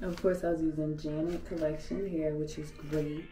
Of course, I was using Janet Collection hair, which is great.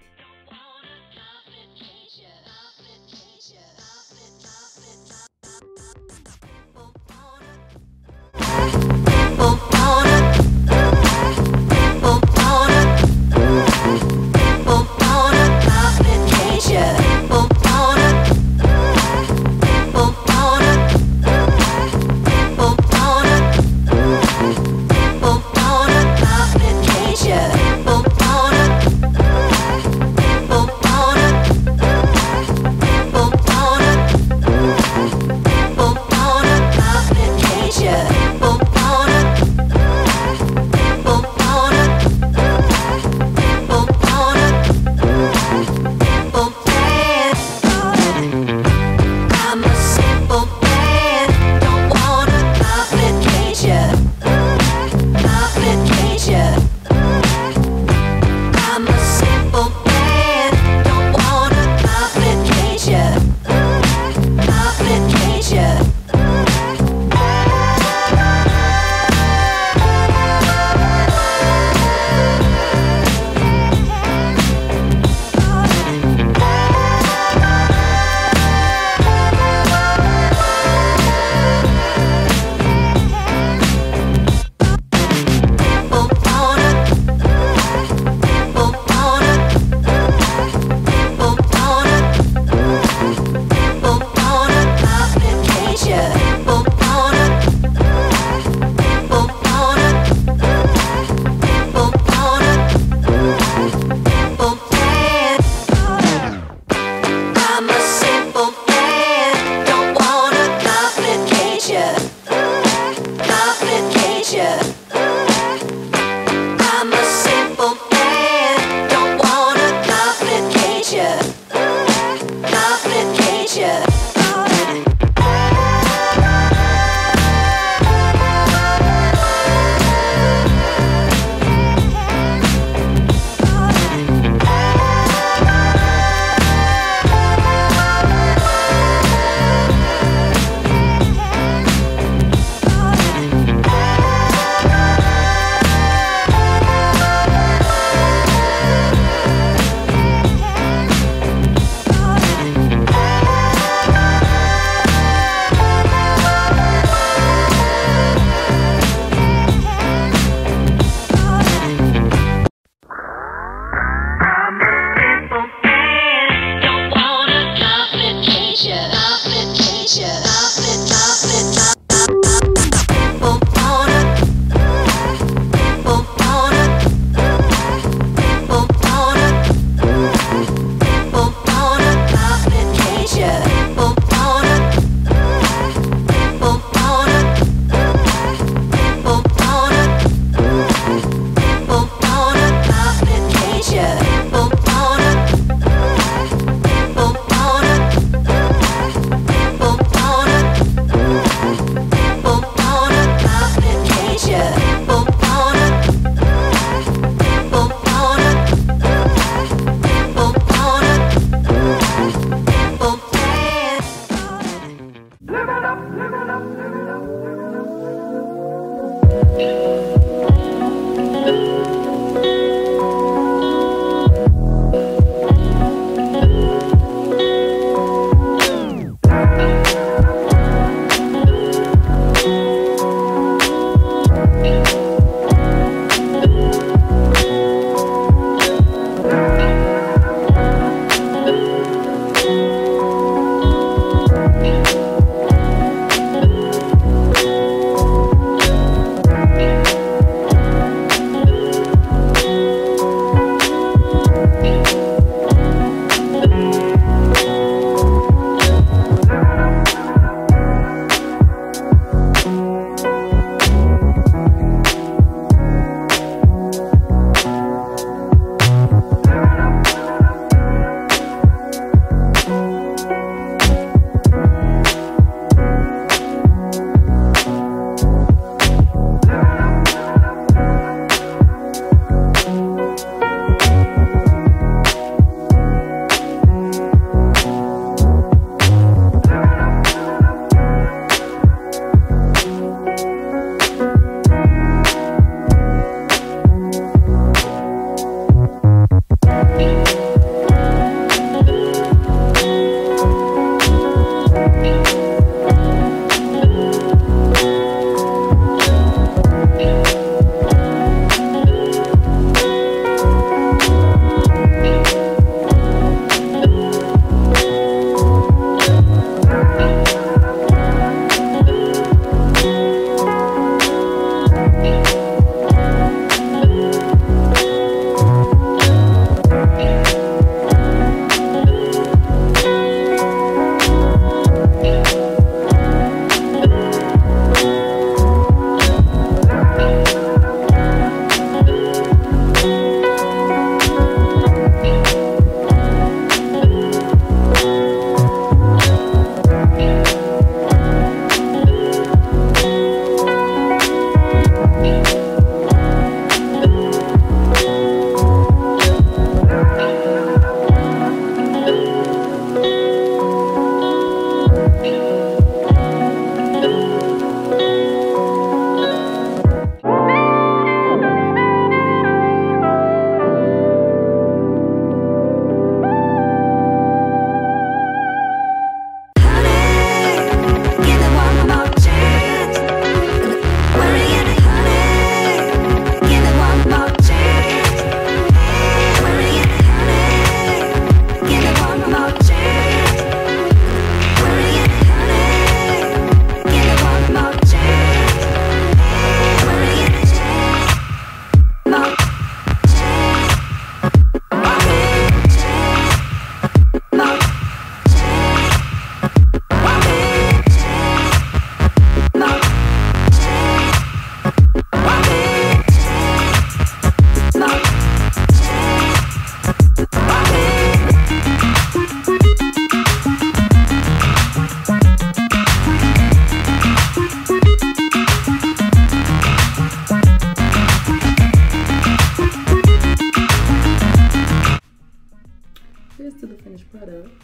product.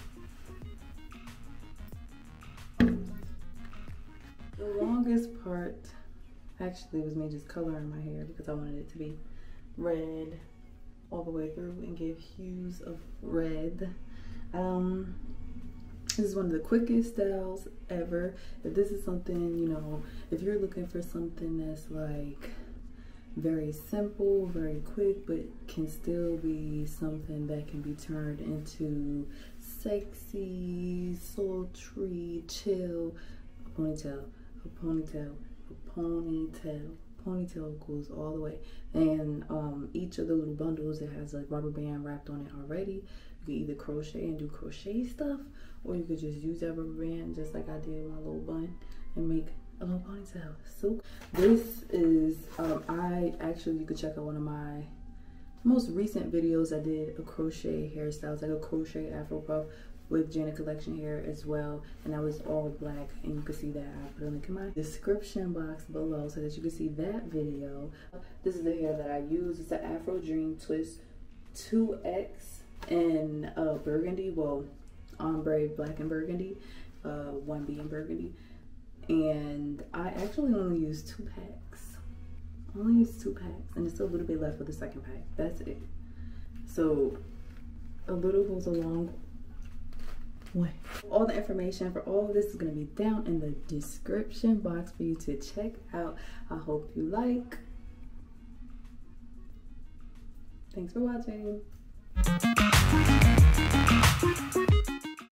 The longest part actually was me just coloring my hair because I wanted it to be red all the way through and give hues of red. This is one of the quickest styles ever. If this is something, you know, if you're looking for something that's like very simple, very quick, but can still be something that can be turned into sexy, sultry, chill, a ponytail, a ponytail, a ponytail. Ponytail goes all the way. And each of the little bundles, it has like rubber band wrapped on it already. You can either crochet and do crochet stuff, or you could just use that rubber band just like I did with my little bun and make a little ponytail. So this is, you could check out one of my most recent videos. I did a crochet hairstyle. It's like a crochet afro puff with Janet Collection hair as well, and I was all black, and you can see that. I put a link in my description box below so that you can see that video. This is the hair that I use. It's an Afro Dream Twist 2X in burgundy, well, ombre black and burgundy, 1B in burgundy, and I actually only use 2 packs. And there's still a little bit left for the second pack. That's it. So a little goes a long way. All the information for all of this is going to be down in the description box for you to check out. I hope you like. Thanks for watching.